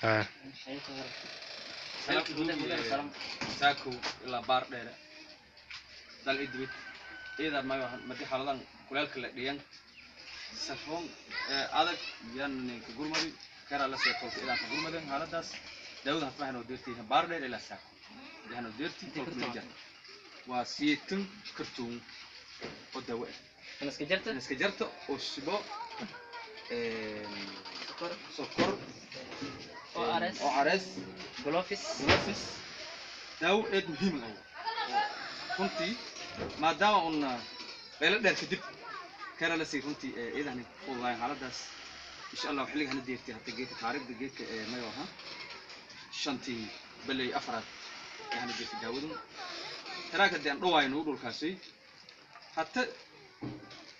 ها ساكو إلا بار دير دال إدويت إذا ما مدي حالدان كلالك لديان سفون هذا يعني كقول كرا لا سيطول إذا كقول مدي هذا داس داود هتروح إنه ديرتي بار دير إلى ساكو يعني ديرتي كل ميجا وسيتم كرتون ودواء أنا سكجرت وشبو سكر أو عرس جلوفيس داو إد مهم أوي كنتي ما دام أن بلد ده كدب كرا لسي كنتي إذا هني والله على داس إن شاء الله وحلقة هنديرتي حتى جيت تعرف دقيق ما يوها شنتي بلي أفراد يعني جيت داودن تراك الدين رواي نقول الكاسي حتى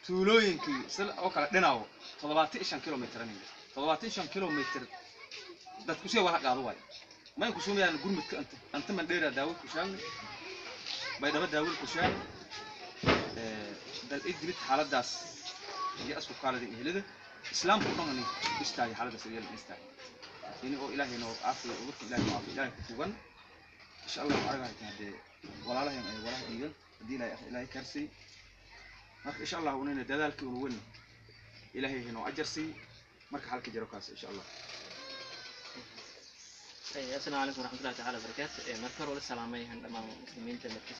tuulooyinkii sida oo kala dhinaco 25 kilomitir aniga 25 kilomitir dadku soo wada qaado way ma ku suumayaan gurmudka anta man dheera daawad ku shaan bay daba daawad ku shaan dal idrit xaaladaas iyo asku kaalada ehelada islaamku dhamani istaay xaaladaas iyo istaay in oo ilaahay noo caafiyo oo ilaahay noo caafiyo ku tugan insha Allah aragaa taade walaalahan ay walaal diidan hadii ilaahay karsi marka insha Allah ونين dadaalkii uu weyn ilaahay inoo ajarsi marka halka jiro kaas insha Allah السلام عليكم ورحمة الله تعالى وبركاته. مركز السلامي عندما مسلمين